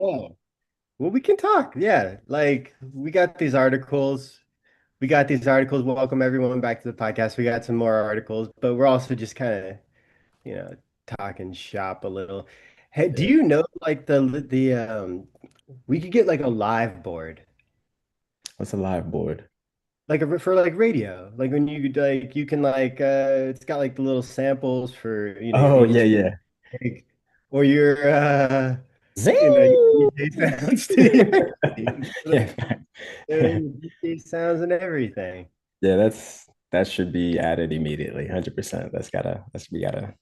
Oh, well, we can talk. Yeah, like we got these articles. We got these articles. Welcome everyone back to the podcast. We got some more articles, but we're also just kind of, you know, talking shop a little. Hey, do Yeah. you know like we could get like a live board, What's a live board? like for like radio, like when you like you can like it's got like the little samples for your Oh, yeah, DJ yeah. gig, or your your Zing! DJ sounds too. Yeah. DJ sounds and everything. Yeah, that should be added immediately, 100%. We gotta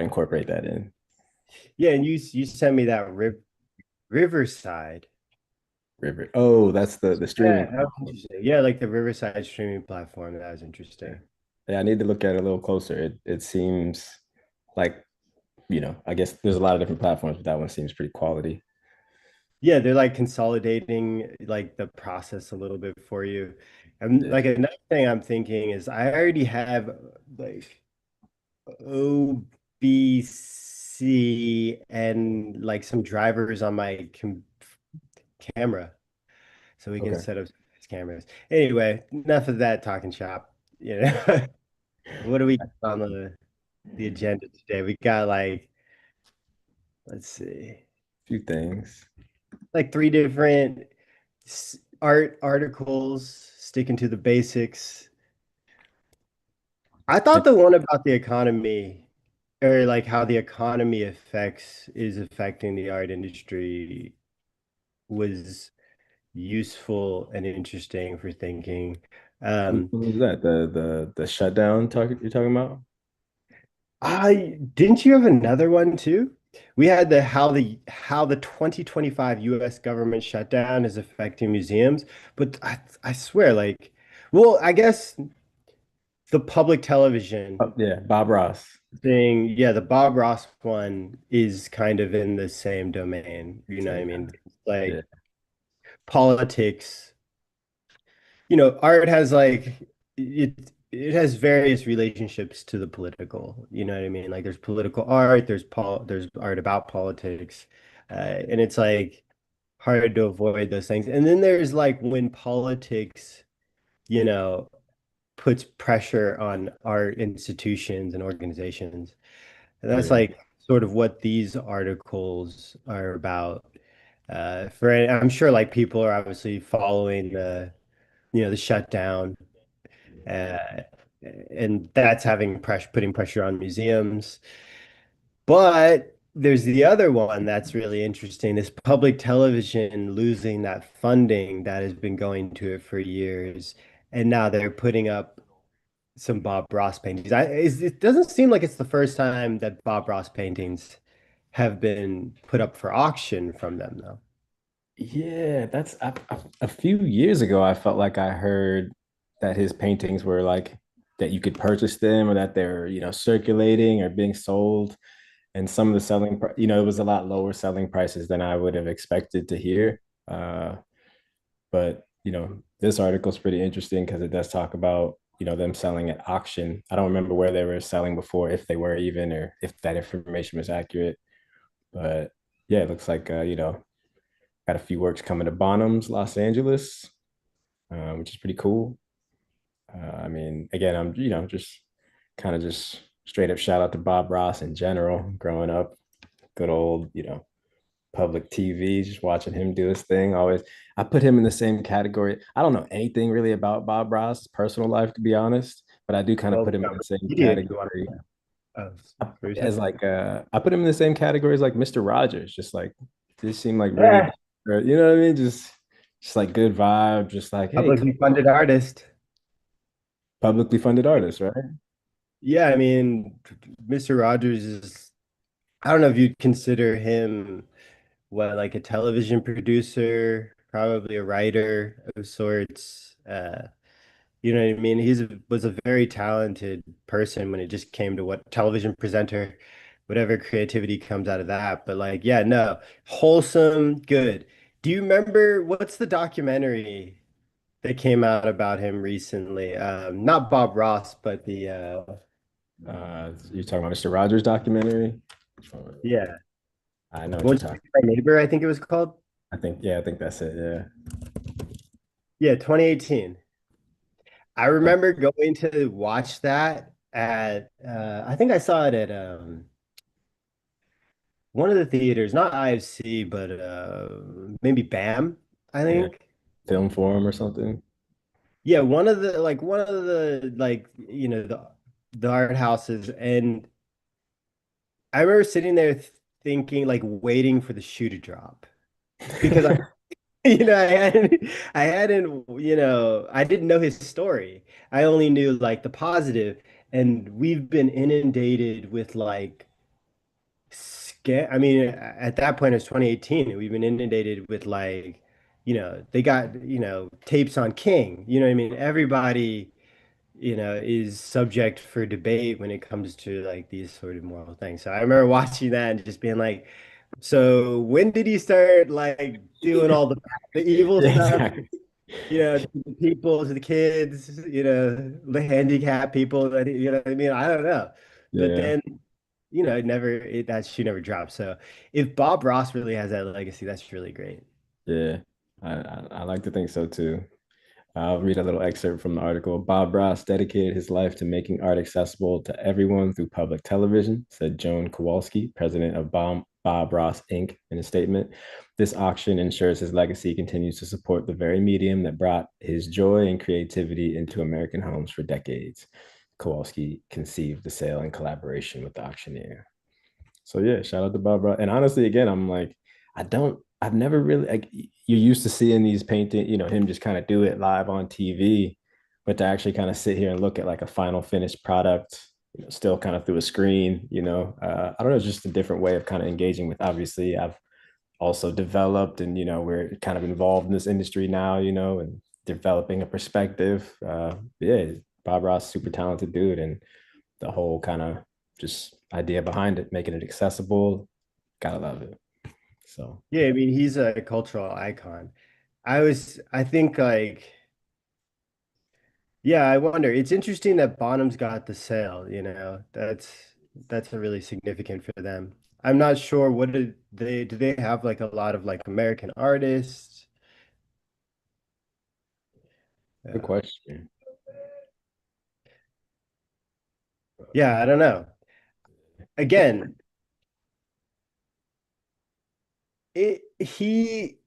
incorporate that in. Yeah, and you sent me that Riverside. River. Oh, that's the Yeah, streaming that was platform. interesting. Yeah, like the Riverside streaming platform. That was Yeah. interesting. Yeah, I need to look at it a little closer. It seems like, I guess there's a lot of different platforms, but that one seems pretty quality. Yeah, they're like consolidating like the process a little bit for you. And Yeah. like another thing I'm thinking is I already have like OBC and like some drivers on my camera, so we can Okay. set up these cameras. Anyway, enough of that talking shop. You know, what do we got on the agenda today? We got like, let's see, Few things. like three different art articles, sticking to the basics. I thought the one about the economy, or like how the economy affects is affecting the art industry, was useful and interesting for thinking. Um, What was that? The shutdown you're talking about? I didn't you have another one too? We had the 2025 US government shutdown is affecting museums, but I swear like well, I guess the public television Oh, yeah, Bob Ross. thing, yeah, the Bob Ross one is kind of in the same domain, you know what I Same mean? kind. Yeah. Like politics, art has like it has various relationships to the political, you know what I mean? Like there's political art, there's art about politics, and it's like hard to avoid those things. And then there's like when politics, you know, puts pressure on art institutions and organizations. And that's Yeah. like sort of what these articles are about. I'm sure like people are obviously following the shutdown, uh, and that's putting pressure on museums. But there's the other one that's really interesting, this public television losing that funding that has been going to it for years. And now they're putting up some Bob Ross paintings. It doesn't seem like it's the first time that Bob Ross paintings have been put up for auction from them, though. Yeah, that's a few years ago. I felt like I heard that his paintings were like that you could purchase them or that they're, circulating or being sold. And some of the it was a lot lower selling prices than I would have expected to hear. But, this article is pretty interesting because it does talk about, them selling at auction. I don't remember where they were selling before, if they were even, or if that information was accurate. But yeah, it looks like, got a few works coming to Bonhams, Los Angeles, which is pretty cool. I mean, again, I'm just kind of just straight up shout out to Bob Ross in general. Growing up, good old public TV, just watching him do his thing. Always, I put him in the same category. I don't know anything really about Bob Ross' personal life, to be honest, but I do kind of Well, put him in the same if you want category to, what you say? as like I put him in the same category as like Mr. Rogers. Just like this seemed like really, Yeah, you know what I mean? Just like good vibe. Just like hey, publicly funded artist. publicly funded artist, right? Yeah, I mean, Mr. Rogers is, I don't know if you'd consider him like a television producer, probably a writer of sorts. You know what I mean? Was a very talented person when it just came to what television presenter, whatever creativity comes out of that. But like, yeah, no, wholesome, good. Do you remember what's the documentary that came out about him recently? Not Bob Ross, but the You're talking about Mr. Rogers documentary? yeah, I know what you're What's talking. My Neighbor, I think it was called. Yeah, I think that's it. Yeah. Yeah, 2018. I remember going to watch that at I think I saw it at one of the theaters, not IFC, but maybe BAM, I Yeah. think. Film forum or something. Yeah, one of the like the art houses, and I remember sitting there thinking like waiting for the shoe to drop because I I didn't know his story. I only knew like the positive, and we've been inundated with like I mean, at that point, it was 2018. We've been inundated with like, they got, tapes on King. You know what I mean? Everybody, is subject for debate when it comes to like these sort of moral things. So I remember watching that and just being like, so when did he start like doing all the evil Yeah, stuff? exactly. To the people, to the kids, the handicapped people that, what I mean? I don't know. But Yeah. then, that shoe never dropped. So if Bob Ross really has that legacy, that's really great. Yeah. I like to think so too. I'll read a little excerpt from the article. Bob Ross dedicated his life to making art accessible to everyone through public television, said Joan Kowalski, president of Bob Ross Inc., in a statement. This auction ensures his legacy continues to support the very medium that brought his joy and creativity into American homes for decades. Kowalski conceived the sale in collaboration with the auctioneer. So yeah, shout out to Bob Ross. And honestly, again, I'm like, I've never really like you're used to seeing these painting, him just kind of do it live on TV, but to actually kind of sit here and look at like a final finished product, still kind of through a screen, I don't know, it's just a different way of kind of engaging with. Obviously, I've also developed, and we're kind of involved in this industry now, and developing a perspective. Yeah, Bob Ross, super talented dude, and the whole kind of just idea behind it, making it accessible. Gotta love it. So Yeah, I mean, he's a cultural icon. I think like, yeah, I wonder. It's interesting that Bonham's got the sale, that's a really significant for them. I'm not sure do they have like a lot of like American artists? good Uh, question. yeah, I don't know. Again, he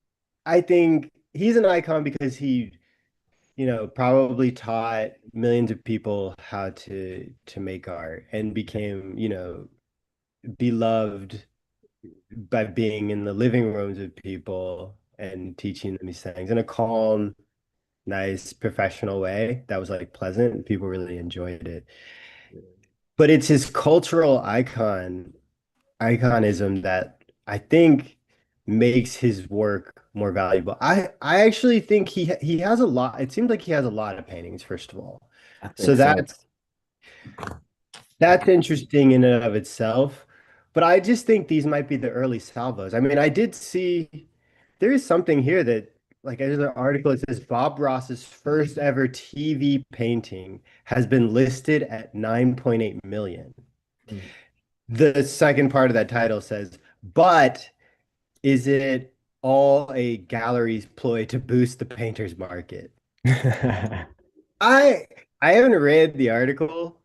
I think he's an icon because he, probably taught millions of people how to make art and became, beloved by being in the living rooms of people and teaching them these things in a calm, nice, professional way that was like pleasant. People really enjoyed it. But it's his cultural iconism that I think makes his work more valuable. I actually think he has a lot. It seems like he has a lot of paintings, first of all. I So think so. that's interesting in and of itself. But I just think these might be the early salvos. I mean, I did see there is something here that like there's an article that says Bob Ross's first ever TV painting has been listed at 9.8 million. Mm. The second part of that title says, but is it all a gallery's ploy to boost the painter's market? I I haven't read the article.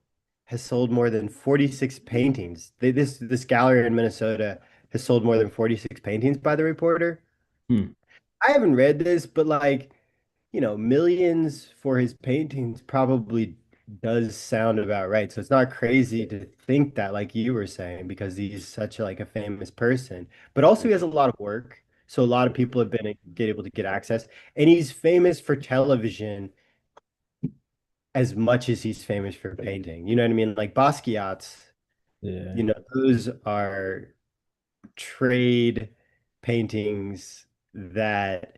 Has sold more than 46 paintings. This gallery in Minnesota has sold more than 46 paintings by the reporter. Hmm. I haven't read this, but like, millions for his paintings probably does sound about right. So it's not crazy to think that, like you were saying, because he's such like a famous person. But also he has a lot of work. So a lot of people have been get able to get access. And he's famous for television as much as he's famous for painting. You know what I mean? Like Basquiat's, Yeah. those are trade paintings that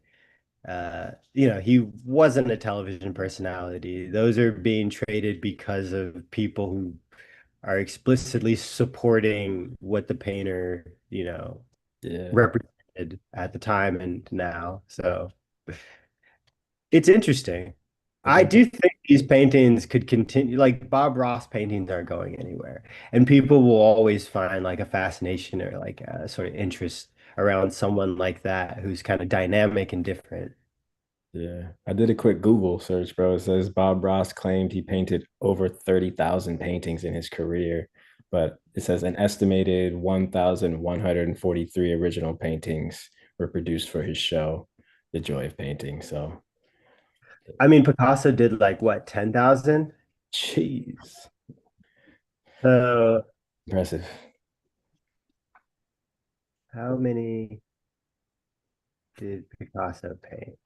he wasn't a television personality. Those are being traded because of people who are explicitly supporting what the painter, Yeah. represented at the time and now. So it's interesting. I I think do think these paintings could continue, like Bob Ross paintings aren't going anywhere. And people will always find like a fascination or like a sort of interest around someone like that who's kind of dynamic and different. Yeah, I did a quick Google search, bro. It says Bob Ross claimed he painted over 30,000 paintings in his career, but it says an estimated 1,143 original paintings were produced for his show, The Joy of Painting. So, I mean, Picasso did like what, 10,000? jeez, So impressive. how many did Picasso paint?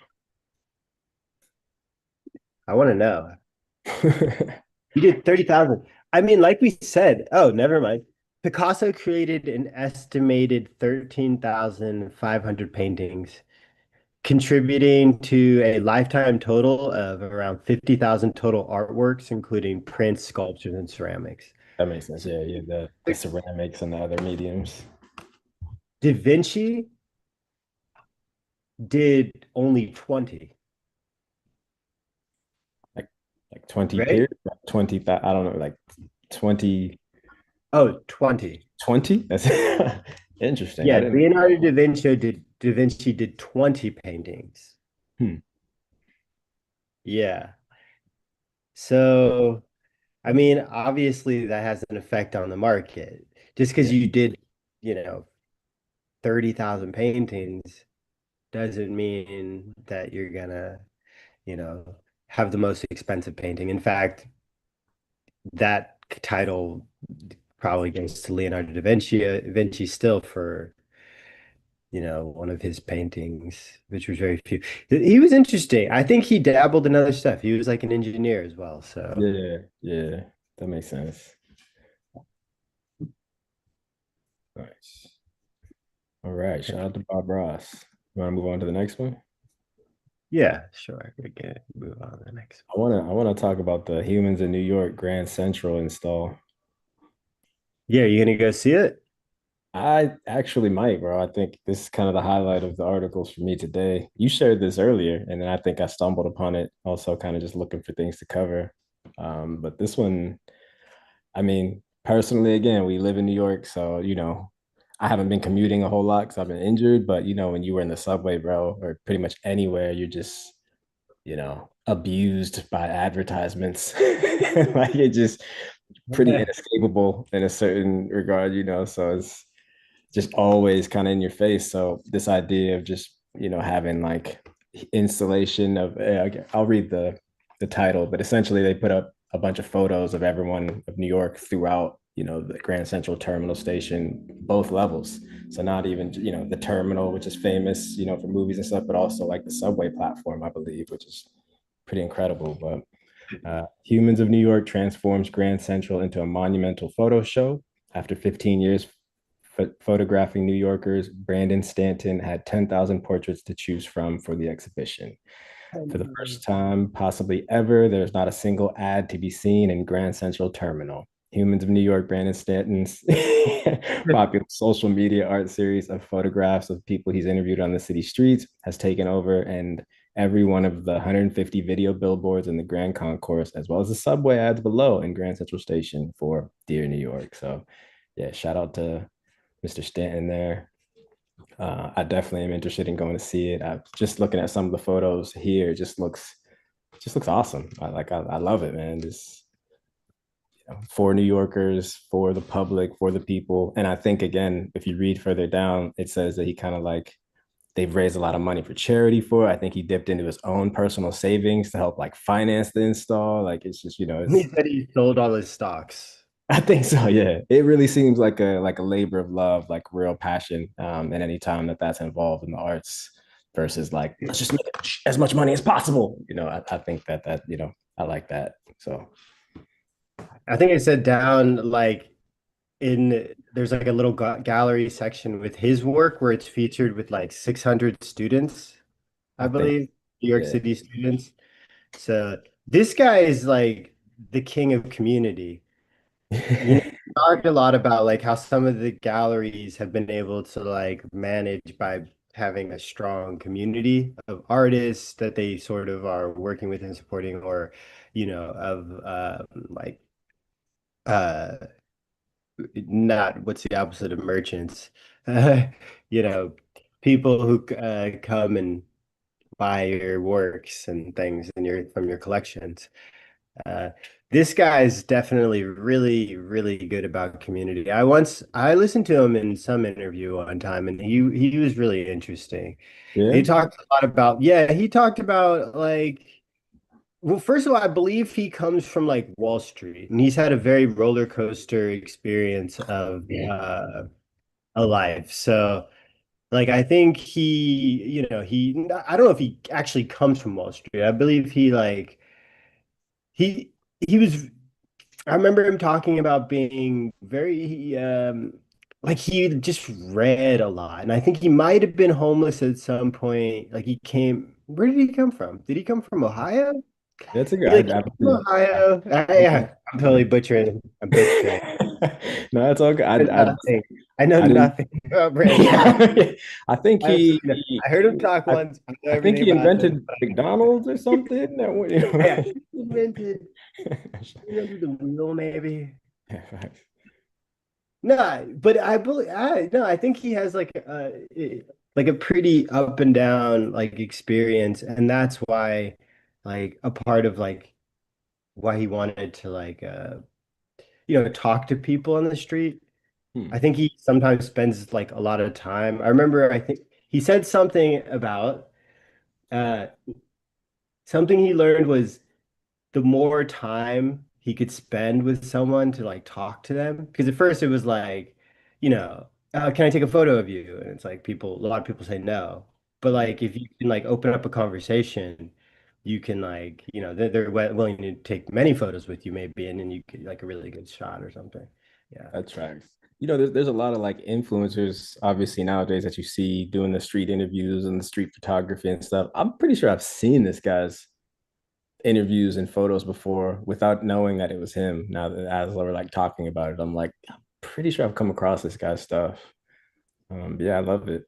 I want to know. He did 30,000. I mean, like we said, oh, never mind. Picasso created an estimated 13,500 paintings, contributing to a lifetime total of around 50,000 total artworks, including prints, sculptures, and ceramics. That makes sense. Yeah, yeah, the ceramics and the other mediums. Da Vinci did only 20, Like like 20 right? period, like 20, I don't know, like 20, Oh, 20. 20? That's interesting. I Yeah, didn't. Leonardo da Vinci did 20 paintings. Hmm. Yeah. So, I mean, obviously that has an effect on the market. Just because Yeah. you did, you know, 30,000 paintings doesn't mean that you're gonna, you know, have the most expensive painting. In fact, that title probably goes to Leonardo da Vinci still for, one of his paintings, which was very few. He was interesting. I think he dabbled in other stuff. He was like an engineer as well. So, Yeah, yeah, that makes sense. Nice. All right, shout out to Bob Ross. You want to move on to the next one? yeah, sure. We can move on to the next. I wanna talk about the Humans in New York Grand Central install. Yeah, you gonna go see it? I actually might, bro. I think this is kind of the highlight of the articles for me today. You shared this earlier, and then I think I stumbled upon it, also kind of just looking for things to cover. But this one, I mean, personally, again, we live in New York, so I haven't been commuting a whole lot because I've been injured. But when you were in the subway, bro, or pretty much anywhere, you're just abused by advertisements. Like it just pretty inescapable in a certain regard. So it's just always kind of in your face. So this idea of just having like installation of okay, I'll read the title, but essentially they put up a bunch of photos of everyone of New York throughout the Grand Central Terminal Station, both levels. So not even the terminal, which is famous for movies and stuff, but also like the subway platform, I believe, which is pretty incredible. But Humans of New York transforms Grand Central into a monumental photo show. After 15 years photographing New Yorkers, Brandon Stanton had 10,000 portraits to choose from for the exhibition. For the first time, possibly ever, there's not a single ad to be seen in Grand Central Terminal. Humans of New York, Brandon Stanton's popular social media art series of photographs of people he's interviewed on the city streets has taken over, and every one of the 150 video billboards in the Grand Concourse, as well as the subway ads below in Grand Central Station for Dear New York. So, yeah, shout out to Mr. Stanton there. I definitely am interested in going to see it. I'm just looking at some of the photos here. It just looks awesome. I love it, man. Just for New Yorkers, for the public, for the people. And I think again, if you read further down, it says that he kind of like they've raised a lot of money for charity for it. I think he dipped into his own personal savings to help like finance the install. Like it's just, He it's said he sold all his stocks. I think so. Yeah, it really seems like a labor of love, like real passion. And any time that that's involved in the arts versus like let's just make as much money as possible. I think that I like that. So I think I said down like in there's like a little gallery section with his work where it's featured with like 600 students, I I think believe, New York yeah, City students. So this guy is like the king of community. We talked a lot about like how some of the galleries have been able to like manage by having a strong community of artists that they sort of are working with and supporting, or of like uh not what's the opposite of merchants, you know, people who come and buy your works and things and your from your collections. Uh, this guy is definitely really, really good about community. I listened to him in some interview one time, and he was really interesting. He Yeah. talked a lot about, yeah, he talked about like, well, first of all, I believe he comes from like Wall Street, and he's had a very roller coaster experience of a life. So, like, I think I don't know if he actually comes from Wall Street. I believe he he was I remember him talking about being very like he just read a lot. And I think he might have been homeless at some point. Where did he come from? Did he come from Ohio? That's a good. He like I came from actually, Ohio. I'm, Yeah, I'm totally butchering. I'm butchering. no, that's all good. Nothing. I know I didn't. nothing about Brandon. Yeah, I think I heard him talk I, once. I know I think everything he about him. invented McDonald's or something. Yeah, he invented the wheel, maybe. Yeah, facts. No, but I think he has like a pretty up and down like experience, and that's why like a part of like why he wanted to talk to people on the street. Hmm. I think he sometimes spends like a lot of time. I remember I think he said uh something he learned was the more time he could spend with someone to like talk to them. Because at first it was like, can I take a photo of you? And it's like a lot of people say no. But like if you can like open up a conversation, you can like, they're willing to take many photos with you maybe, and then you get like a really good shot or something. Yeah. That tracks. There's a lot of like influencers, obviously nowadays that you see doing the street interviews and the street photography and stuff. I'm pretty sure I've seen this guy's interviews and photos before without knowing that it was him. Now that as we're like talking about it, I'm like, I'm pretty sure I've come across this guy's stuff. But yeah, I love it.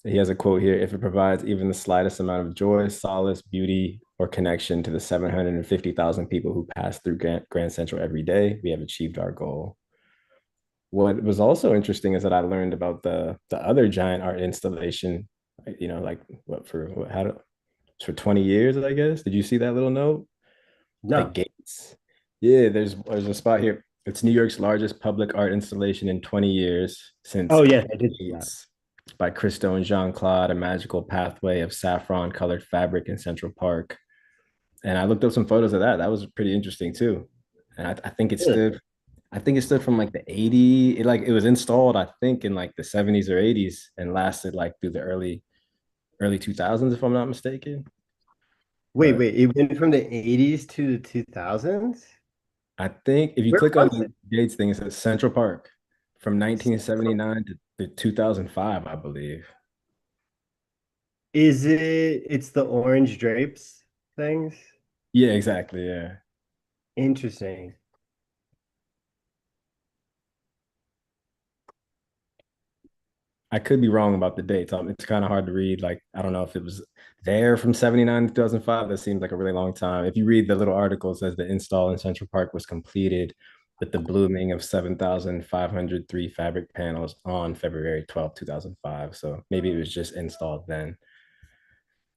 He has a quote here: "If it provides even the slightest amount of joy, solace, beauty, or connection to the 750,000 people who pass through Grand Central every day, we have achieved our goal." What was also interesting is that I learned about the other giant art installation. Like what for what how to, for 20 years, I guess. Did you see that little note? The No. Gates. Yeah, there's a spot here. It's New York's largest public art installation in 20 years since Oh yes, I did see that. Gates by Christo and Jean Claude, a magical pathway of saffron colored fabric in Central Park. And I looked up some photos of that. That was pretty interesting too. And I think Really? I think it stood from like the 80, it was installed, I think, in like the 70s or 80s and lasted like through the early 2000s, if I'm not mistaken. Wait, But wait. It went from the 80s to the 2000s? I think if you Where click on was the it? dates thing, it says Central Park from 1979 to 2005, I believe. It's the orange drapes things? Yeah, exactly. Yeah. Interesting. I could be wrong about the dates. It's kind of hard to read. Like, I don't know if it was there from 79 to 2005. That seems like a really long time. If you read the little article, it says the install in Central Park was completed with the blooming of 7,503 fabric panels on February 12th, 2005. So maybe it was just installed then,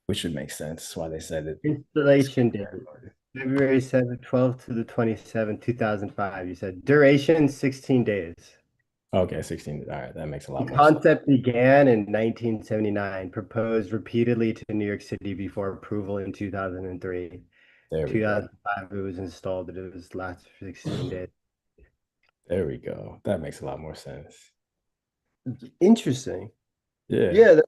which would make sense. That's why they said it. Installation date, February 7th, 12th to the 27th, 2005. You said duration 16 days. Okay, 16. All right, that makes a The lot more sense. concept began in 1979, proposed repeatedly to New York City before approval in 2003. There we go. 2005, it was installed, but it was last 16 days. There we go. That makes a lot more sense. Interesting. Yeah, Yeah,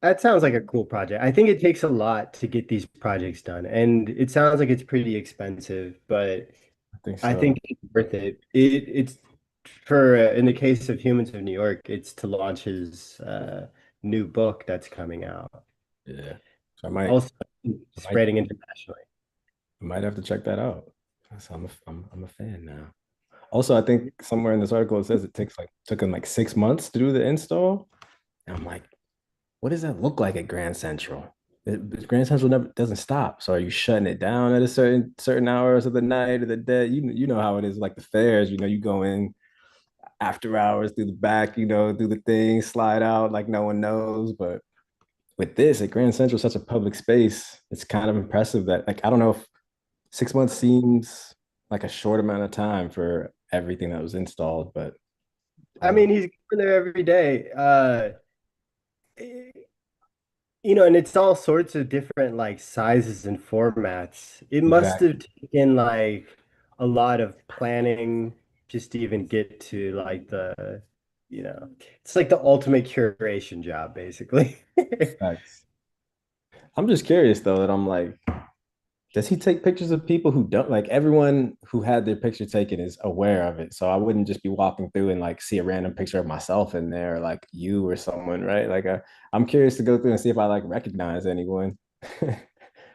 that sounds like a cool project. I think it takes a lot to get these projects done, and it sounds like it's pretty expensive, but I think I so. think it's worth it. It's for in the case of Humans of New York, it's to launch his new book that's coming out. Yeah. So Also I might spreading internationally. I might have to check that out. So I'm a fan now. Also, I think somewhere in this article it says it took him like 6 months to do the install. And I'm like, what does that look like at Grand Central? Grand Central never doesn't stop. So are you shutting it down at a certain hours of the night or the day? You know how it is like the fairs. You go in. after hours through the back, do the thing, slide out like no one knows. But with this at Grand Central, such a public space, it's kind of impressive that like I don't know if 6 months seems like a short amount of time for everything that was installed, but I I don't know. mean, he's going there every day. And it's all sorts of different like sizes and formats. It must Exactly. have taken like a lot of planning just to even get to like it's like the ultimate curation job, basically. Facts. I'm just curious though that I'm like, does he take pictures of people who don't like everyone who had their picture taken is aware of it. So I wouldn't just be walking through and like see a random picture of myself in there, like you or someone, right? I'm curious to go through and see if I like recognize anyone.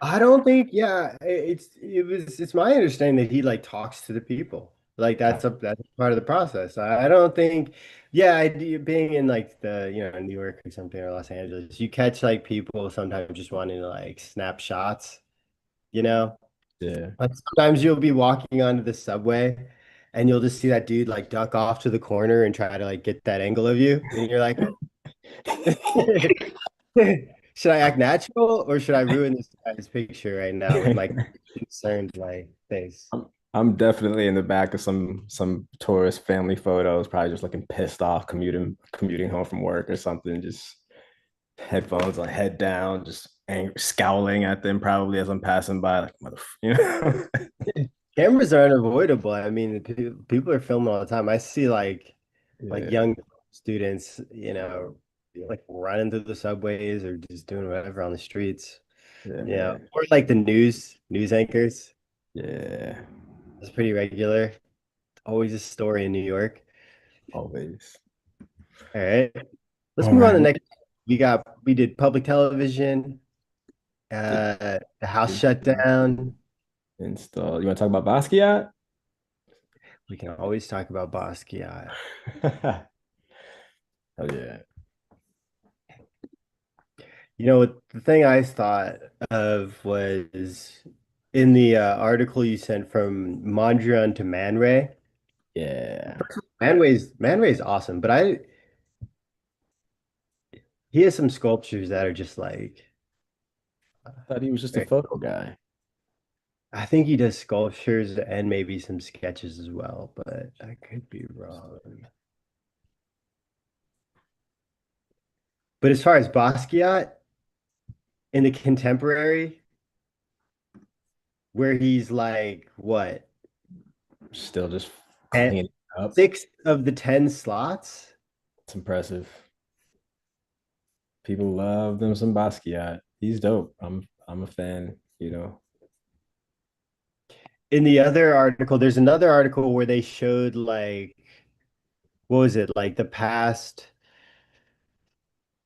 I don't think, yeah, it's my understanding that he like talks to the people. Like that's part of the process. I don't think, yeah, being in like New York or something or Los Angeles, you catch like people sometimes just wanting to like snap shots, you know? Yeah. Like sometimes you'll be walking onto the subway and you'll just see that dude like duck off to the corner and try to like get that angle of you. And you're like, should I act natural or should I ruin this guy's picture right now with my concerned like face? I'm definitely in the back of some tourist family photos, probably just looking pissed off, commuting home from work or something, just headphones on, head down, just angry, scowling at them probably as I'm passing by, like mother. Cameras are unavoidable. I mean, people are filming all the time. I see like Yeah, young students, like running through the subways or just doing whatever on the streets. yeah, Yeah, man. or like the news anchors. Yeah, That's pretty regular. Always a story in New York. always. All right. Let's All move on to right. the next. We did public television, the house shut down. Install. You want to talk about Basquiat? We can always talk about Basquiat. Oh yeah. What the thing I thought of was in the article you sent from Mondrian to Man Ray. Yeah. Man Ray's awesome, but he has some sculptures that are just like Thought he was just a photo guy. I think he does sculptures and maybe some sketches as well, but I could be wrong. But as far as Basquiat in the contemporary, where he's like what, Still just at cleaning up. 6 of the 10 slots? It's impressive. People love them some Basquiat. He's dope. I'm a fan. In the other article, there's another article where they showed like what was it, like the past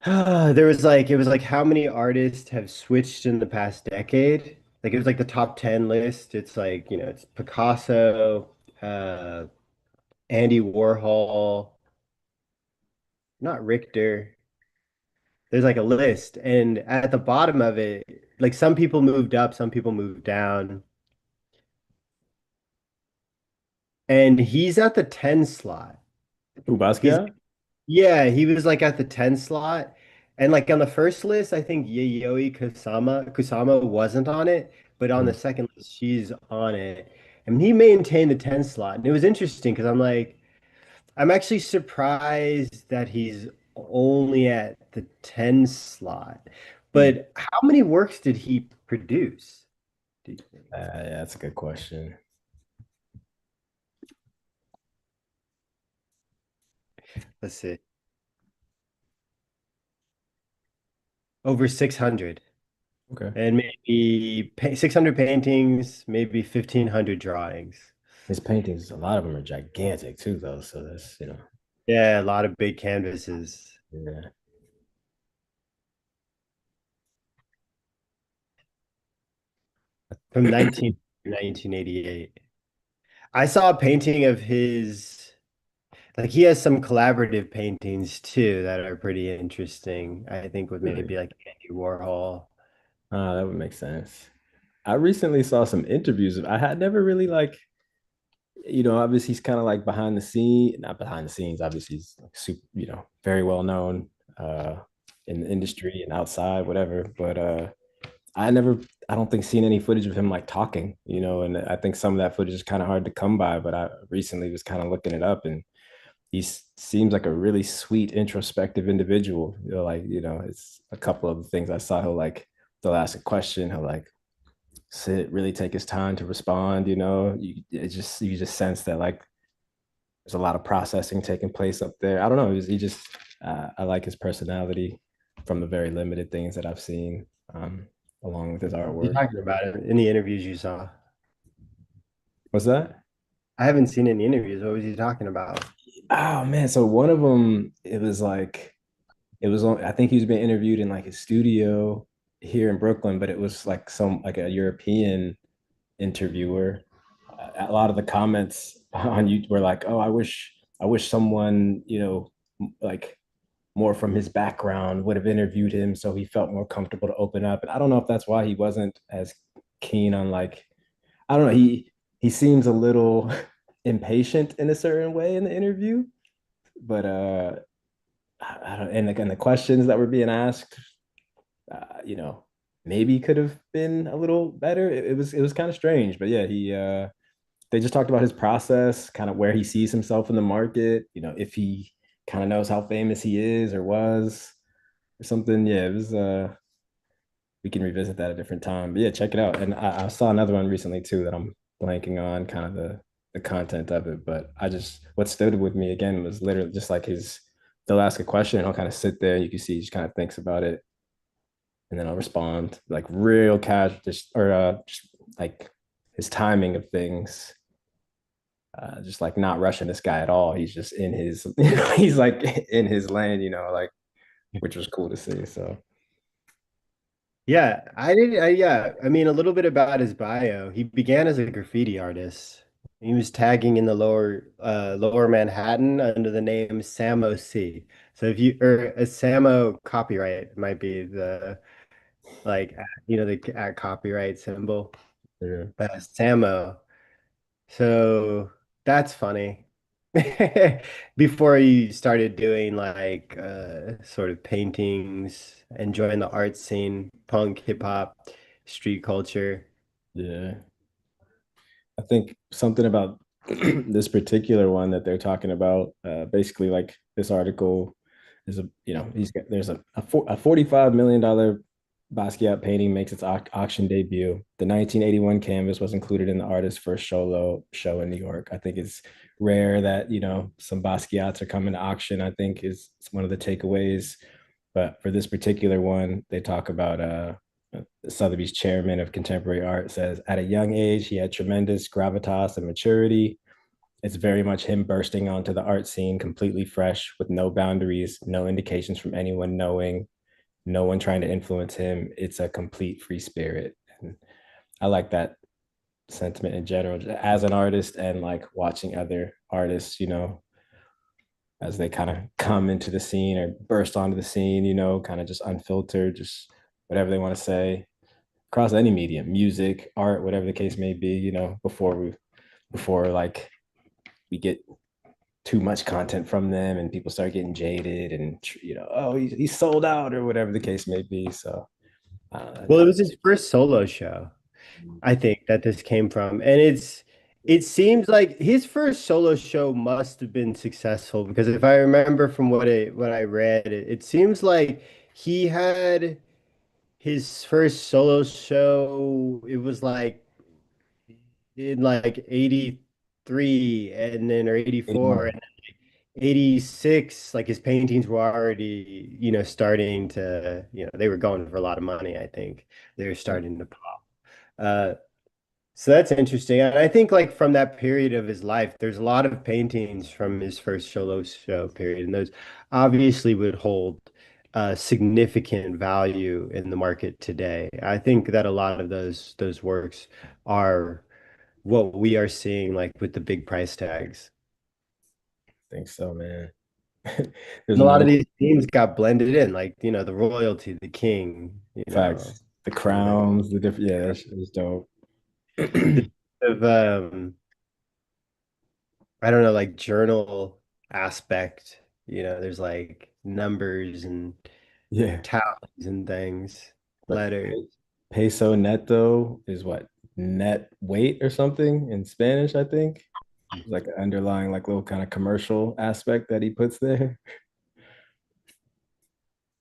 there was like it was like how many artists have switched in the past decade. Like it was like the top 10 list. It's like, it's Picasso, uh Andy Warhol, not Richter. There's like a list, and at the bottom of it, like some people moved up, some people moved down, and he's at the 10 slot. Who He's Basquiat? Yeah, he was like at the 10 slot. And like on the first list, I think Yayoi Kusama wasn't on it, but on the Mhm. second list, she's on it. And he maintained the 10 slot. And it was interesting because I'm actually surprised that he's only at the 10 slot. Hmm. But how many works did he produce, do you think? Yeah, that's a good question. Let's see. Over 600. Okay. And maybe 600 paintings, maybe 1,500 drawings. His paintings, a lot of them are gigantic too, though. So that's. Yeah, a lot of big canvases Yeah. from 1988. I saw a painting of his, like he has some collaborative paintings too that are pretty interesting. I think with Really? maybe like Andy Warhol. That would make sense. I recently saw some interviews. I had never really like Obviously he's kind of like behind the scene, not behind the scenes. Obviously, he's like super, very well known uh, in the industry and outside, whatever. But I never, I don't think seen any footage of him like talking, and I think some of that footage is kind of hard to come by. But I recently was kind of looking it up, and seems like a really sweet, introspective individual. It's a couple of the things I saw. He'll like, they'll ask a question, he'll like sit, really take his time to respond. You just sense that like there's a lot of processing taking place up there. I don't know. He just I like his personality from the very limited things that I've seen, along with his You artwork. talking about it in the interviews you saw? What's that? I haven't seen any interviews. What was he talking about? Oh man, so one of them, it was like it was on. I think he was being interviewed in like his studio here in Brooklyn, but it was like some like a European interviewer. A lot of the comments on you were like, "Oh, I wish someone, like more from his background would have interviewed him so he felt more comfortable to open up." And I don't know if that's why he wasn't as keen on like, I don't know, he seems a little impatient in a certain way in the interview, but I don't, and the questions that were being asked, you know, maybe could have been a little better. It was kind of strange, but yeah, he they just talked about his process, kind of where he sees himself in the market, if he kind of knows how famous he is or was or something. Yeah, it was we can revisit that at a different time. But yeah, check it out. And I saw another one recently too that I'm blanking on kind of the content of it. But what stood with me again was literally just like they'll ask a question and I'll kind of sit there and you can see he just kind of thinks about it and then I'll respond like real casual, just like his timing of things, just like not rushing this guy at all. He's just in his, he's like in his lane, like, which was cool to see. So Yeah, I did. Yeah, I mean, a little bit about his bio. He began as a graffiti artist. He was tagging in the lower Manhattan under the name Samo C. So if you or a Samo copyright might be the like the at copyright symbol. yeah, Samo. So that's funny. Before you started doing like sort of paintings, enjoying the art scene, punk, hip hop, street culture. yeah. I think something about this particular one that they're talking about, basically like this article is there's a $45 million Basquiat painting makes its auction debut. The 1981 canvas was included in the artist's first solo show in New York. I think it's rare that, some Basquiats are coming to auction, I think is one of the takeaways. But for this particular one, they talk about Sotheby's chairman of contemporary art says, at a young age, he had tremendous gravitas and maturity. It's very much him bursting onto the art scene completely fresh with no boundaries, no indications from anyone knowing, no one trying to influence him. It's a complete free spirit. And I like that sentiment in general as an artist and like watching other artists, as they kind of come into the scene or burst onto the scene, kind of just unfiltered, just whatever they want to say across any medium, music, art, whatever the case may be, before like we get too much content from them and people start getting jaded and oh he's sold out or whatever the case may be. So Well, it was his first solo show, I think, that this came from. And it seems like his first solo show must have been successful because if I remember from what I read, it seems like he had his first solo show, it was like in like 83 and then or 84 and 86, like his paintings were already, starting to, they were going for a lot of money, I think. They were starting to pop. Uh, so that's interesting. And I think like from that period of his life, there's a lot of paintings from his first solo show period, and those obviously would hold significant value in the market today. I think that a lot of those works are what we are seeing like with the big price tags. think so, man. There's And a lot another of these themes got blended in, like, the royalty, the king, facts, the some of the crowns, the different, yeah, that's dope. of I don't know, like journal aspect. There's like numbers and Yeah. tallies and things, Like letters. peso neto is what? Net weight or something in Spanish, I think. It's like an underlying like little kind of commercial aspect that he puts there.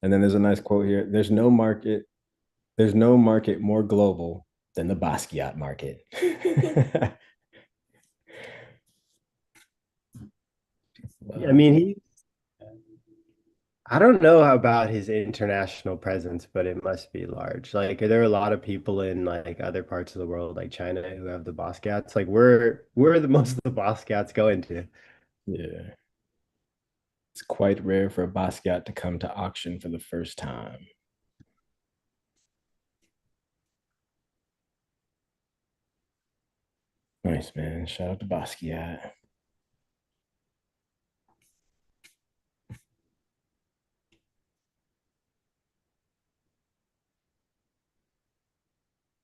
And then there's a nice quote here. There's no market more global than the Basquiat market. I uh, mean, I don't know about his international presence, but it must be large. Like, are there a lot of people in like other parts of the world, like China, who have the Basquiats? Like, where are the most of the Basquiats going to? yeah. It's quite rare for a Basquiat to come to auction for the first time. Nice, man. Shout out to Basquiat.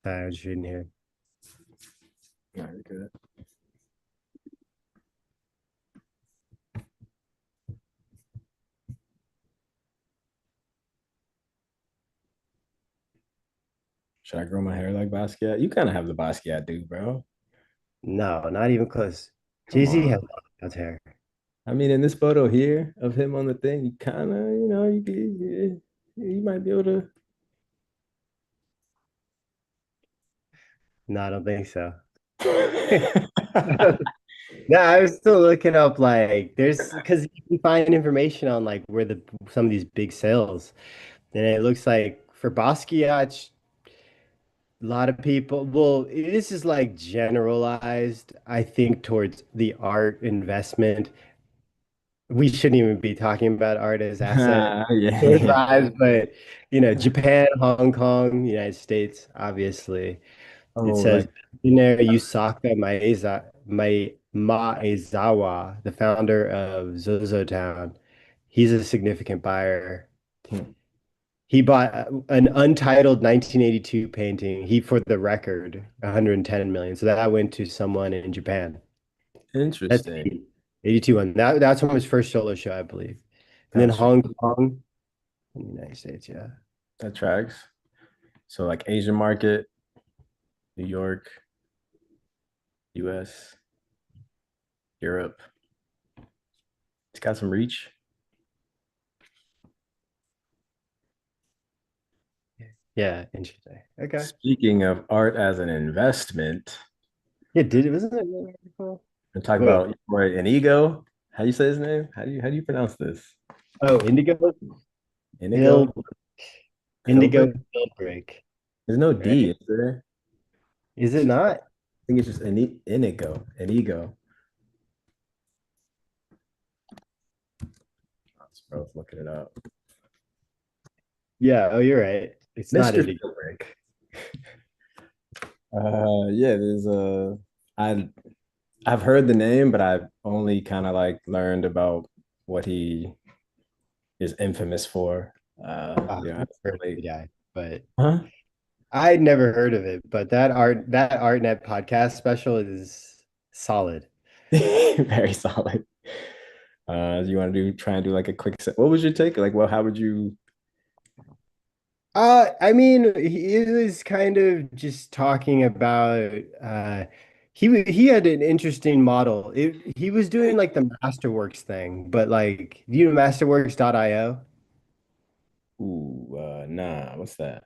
I was reading here. Very good. Should I grow my hair like Basquiat? You kind of have the Basquiat dude, bro. No, not even close. Come Jay-Z has on. Basquiat's hair. I mean, in this photo here of him on the thing, you kind of, you might be able to. No, I don't think so. No, I was still looking up like there's because you can find information on like where the some of these big sales, and it looks like for Basquiat, a lot of people. Well, this is like generalized, I think, towards the art investment. We shouldn't even be talking about art as asset Yeah, yeah. vibes, but Japan, Hong Kong, United States, obviously. It Oh, says like, Yusaka Maezawa, the founder of Zozo Town. He's a significant buyer. hmm, He bought an untitled 1982 painting. He, for the record, 110 million. So that went to someone in Japan. That's interesting. 82 one. That's from his first solo show, I believe. And then Gotcha. Hong Kong in the United States, yeah. That tracks. So, like, Asian market, New York, US, Europe. It's got some reach. Yeah, interesting. Okay. Speaking of art as an investment, Yeah, wasn't it really cool? and talk Wait. about Roy Inigo. How do you say his name? How do you pronounce this? Oh, Indigo Inigo? Hill Indigo Hilbert? Philbrick, There's no right? D, is there? Is it not? I think it's just Inigo. Let's both looking it up. Yeah, oh, you're right. It's not Mr. Indigo. Philbrick. Yeah, I I've heard the name, but I've only kind of like learned about what he is infamous for. I've Yeah, never heard of the guy, but huh? I'd never heard of it. But that ArtNet podcast special is solid. Very solid. You want to try and do like a quick set? What was your take? Like, well, how would you? I mean, he was kind of just talking about he had an interesting model. He was doing like the Masterworks thing, but like Masterworks.io? Nah, what's that?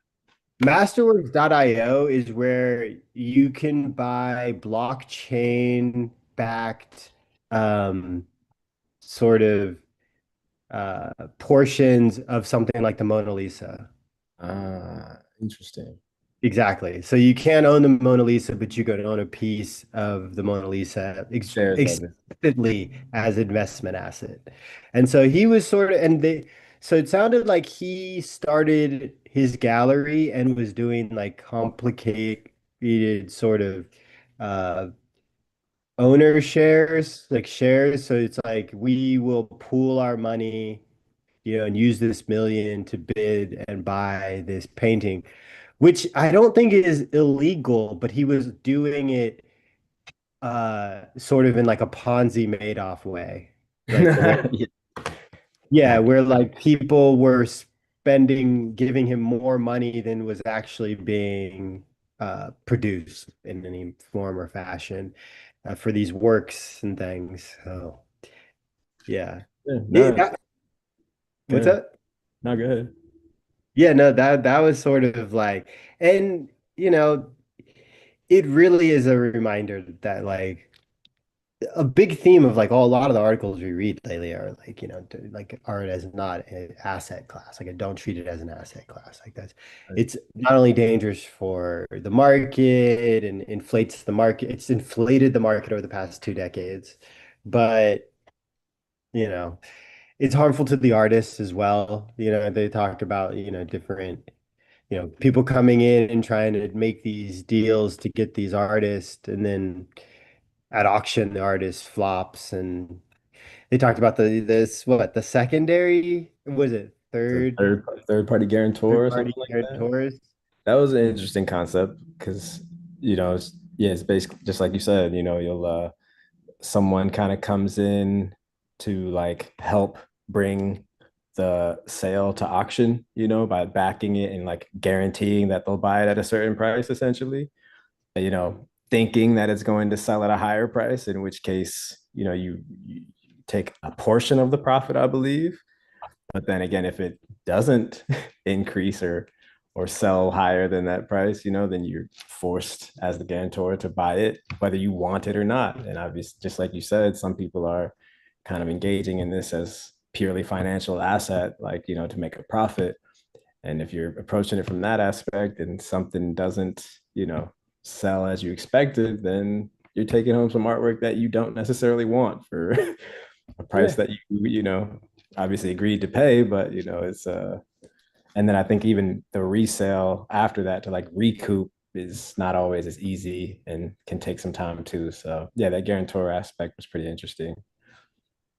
Masterworks.io is where you can buy blockchain backed um, sort of portions of something like the Mona Lisa. Interesting. Exactly. So you can't own the Mona Lisa, but you could own a piece of the Mona Lisa Shares of it. explicitly as investment asset. And so he was sort of, so it sounded like he started his gallery and was doing like complicated sort of uh, owner shares, like shares. So it's like we will pool our money, and use this million to bid and buy this painting, which I don't think is illegal, but he was doing it sort of in like a Ponzi Madoff way. Like the way, Yeah, yeah, gotcha. where like people were spending, giving him more money than was actually being produced in any form or fashion for these works and things. So yeah. Yeah, Yeah, no, what's good. that? Not good. Yeah, no, that was sort of like, and you know, it really is a reminder that like a big theme of like a lot of the articles we read lately are like, like art as not an asset class. Like, I don't treat it as an asset class. Like that's Right. it's not only dangerous for the market and inflates the market, it's inflated the market over the past 2 decades, but you know, it's harmful to the artists as well. They talk about, different, people coming in and trying to make these deals to get these artists, and then at auction the artist flops. And they talked about the secondary, was it The third third party guarantor third or party something like that. guarantors? That was an interesting concept because yeah, it's basically just like you said. You'll someone kind of comes in to like help bring the sale to auction, by backing it and like guaranteeing that they'll buy it at a certain price, essentially. Thinking that it's going to sell at a higher price, in which case, you take a portion of the profit, I believe. But then again, if it doesn't increase or sell higher than that price, then you're forced as the guarantor to buy it, whether you want it or not. And obviously, just like you said, some people are kind of engaging in this as purely financial asset, like, to make a profit. And if you're approaching it from that aspect and something doesn't, sell as you expected, then you're taking home some artwork that you don't necessarily want for a price Yeah. that obviously agreed to pay, but it's and then I think even the resale after that to like recoup is not always as easy and can take some time too. So yeah, that guarantor aspect was pretty interesting.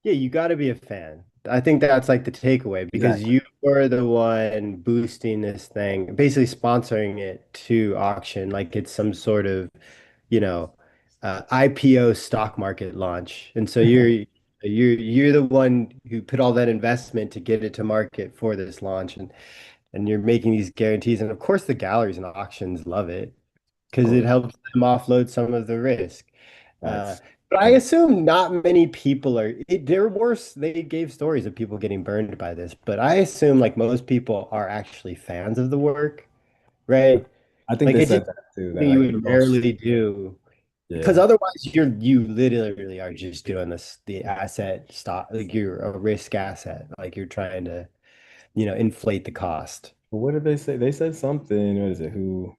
Yeah, you got to be a fan. I think that's like the takeaway, because Exactly. you were the one boosting this thing, basically sponsoring it to auction, like it's some sort of, you know, IPO stock market launch. And so you're the one who put all that investment to get it to market for this launch, and you're making these guarantees. And of course, the galleries and auctions love it Of because it course. helps them offload some of the risk. Uh, That's but I yeah. assume not many people there were, they gave stories of people getting burned by this, but I assume like most people are actually fans of the work, right? I think Like they it's just said that too, that something you like would most, rarely do, because yeah. otherwise you literally are just doing the asset stock, like you're a risk asset, like you're trying to, inflate the cost. But what did they say? They said something, what is it, who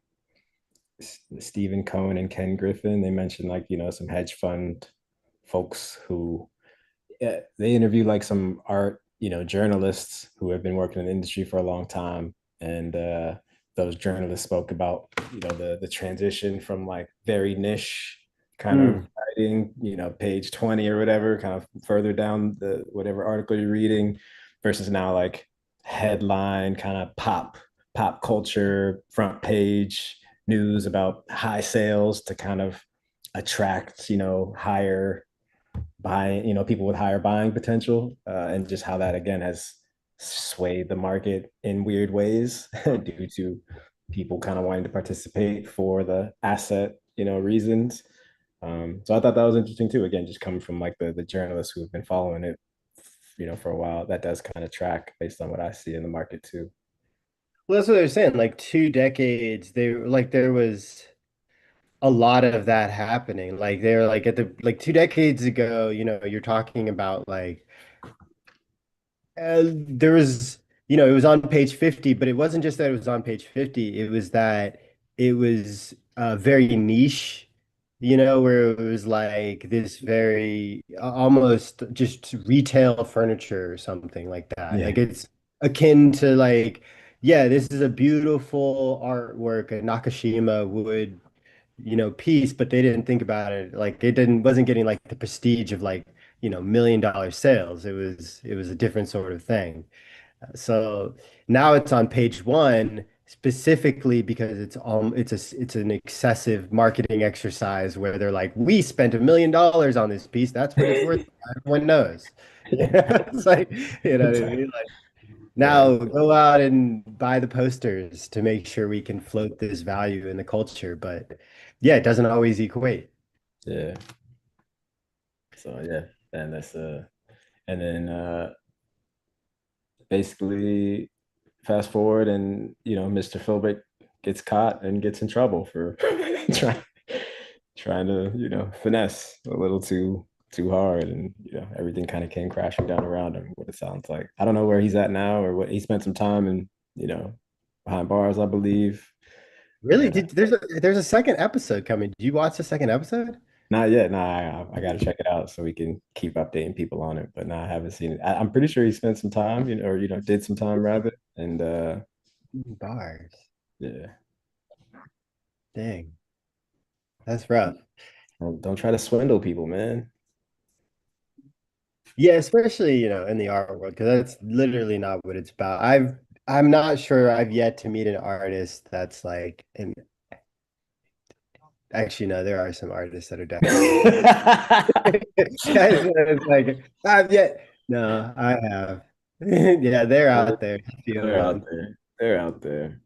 Stephen Cohen and Ken Griffin, they mentioned like, some hedge fund folks who, yeah, they interviewed like some art, journalists who have been working in the industry for a long time, and those journalists spoke about, the transition from like very niche kind of Mm. writing, page 20 or whatever, kind of further down the whatever article you're reading, versus now like headline kind of pop culture front page news about high sales to kind of attract, higher buying, people with higher buying potential, and just how that again has swayed the market in weird ways due to people kind of wanting to participate for the asset, reasons. So I thought that was interesting too. Again, just coming from like the journalists who have been following it, for a while, that does kind of track based on what I see in the market too. Well, that's what they're saying. Like 2 decades, there was a lot of that happening. Like they're like at the like 2 decades ago, you're talking about like there was, it was on page 50, but it wasn't just that it was on page 50. It was that it was very niche, where it was like this very almost just retail furniture or something like that. Yeah. Like it's akin to like, yeah, this is a beautiful artwork, a Nakashima would, piece, but they didn't think about it. Like it wasn't getting like the prestige of like, $1 million sales. It was a different sort of thing. So now it's on page one, specifically because it's an excessive marketing exercise where they're like, we spent $1 million on this piece. That's what it's worth. Everyone knows. It's like, you know what I Exactly. mean? Like Yeah. now go out and buy the posters to make sure we can float this value in the culture. But yeah, it doesn't always equate. Yeah. So yeah, and that's and then basically fast forward and Mr. Philbrick gets caught and gets in trouble for trying trying to, finesse a little too hard and everything kind of came crashing down around him, what it sounds like. I don't know where he's at now or what he spent some time in, behind bars, I believe. Really? And There's a second episode coming. Did you watch the second episode? not yet. No, I got to check it out so we can keep updating people on it. But no, I haven't seen it. I'm pretty sure he spent some time, or did some time rather. And Bars. yeah, Dang, that's rough. don't try to swindle people, man. Yeah, especially, in the art world, because that's literally not what it's about. I'm not sure I've yet to meet an artist that's like, and actually, no, there are some artists that are definitely it's like, I've yet, no, I have. Yeah, they're out there, a few of They're out them. there. They're out there.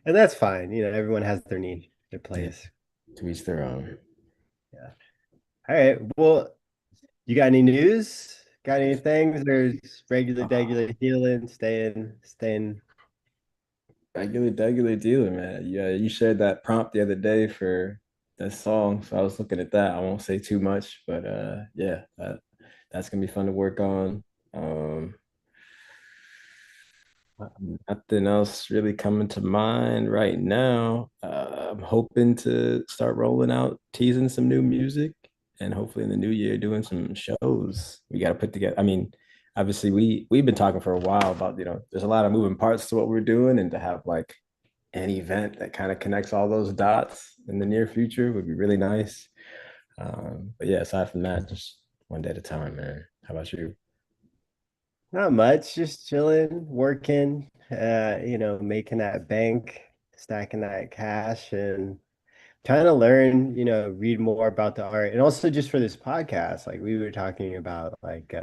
And that's fine. Everyone has their niche, their Yeah, place. to each their own. Yeah. All right. Well, you got any news? Got any things? There's regular healing, staying. Regular dealer, man. Yeah, you shared that prompt the other day for that song, so I was looking at that. I won't say too much, but yeah, that's gonna be fun to work on. Um, Nothing else really coming to mind right now. I'm hoping to start rolling out, teasing some new music, and hopefully in the new year doing some shows. We got to put together. I mean, obviously we've been talking for a while about there's a lot of moving parts to what we're doing, and to have like an event that kind of connects all those dots in the near future would be really nice. But yeah, aside from that, just one day at a time, man. How about you? Not much, just chilling, working, making that bank, stacking that cash and trying to learn, read more about the art. And also just for this podcast, like we were talking about like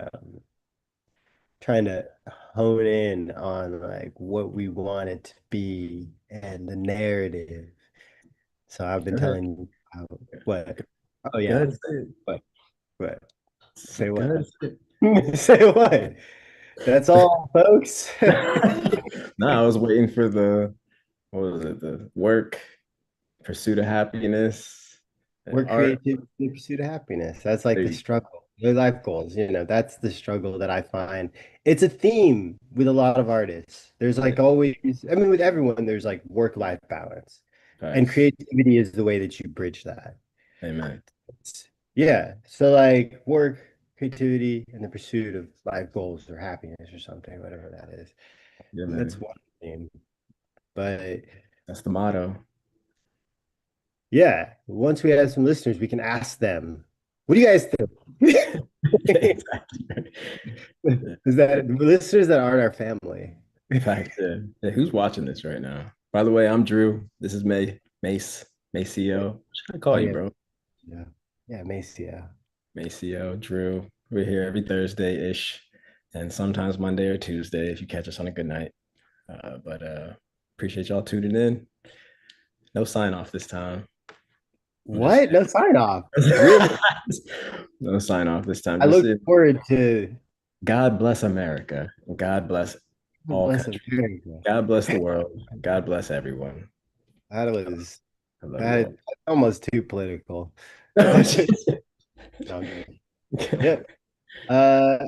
trying to hone in on like what we want it to be and the narrative. So I've been Go ahead. telling you about what? Oh Go yeah. ahead. Say it. What? Say Go what? ahead. Say Say what? That's all, folks. it. No, I was waiting for the what was it? The work, pursuit of happiness, We're art. creative in the pursuit of happiness. That's like There the you struggle, the life goals. That's the struggle that I find. It's a theme with a lot of artists. There's go. like always, I mean, with everyone, there's like work-life balance, and Facts. creativity is the way that you bridge that. Amen. Yeah. So like work, creativity, and the pursuit of life goals or happiness or something, whatever that is. Yeah, That's man. one thing. But That's the motto. yeah, once we have some listeners, we can ask them, what do you guys think? Exactly. Yeah. Is that listeners that aren't our family? Facts. Yeah. Yeah. Who's watching this right now? By the way, I'm Drew. This is Mace, Maceo. What should I Oh call you, yeah, bro? yeah, yeah, Macy, yeah. Maceo, Drew. We're here every Thursday-ish, and sometimes Monday or Tuesday if you catch us on a good night. But appreciate y'all tuning in. No sign off this time. I'm just What? No sign off. Really? saying. No sign off this time. I Just look say, forward to God bless America. God bless all bless countries. America. God bless the world. God bless everyone. That was I love you that all. almost too political. Oh, No, jeez. I'm kidding. Yep. Uh,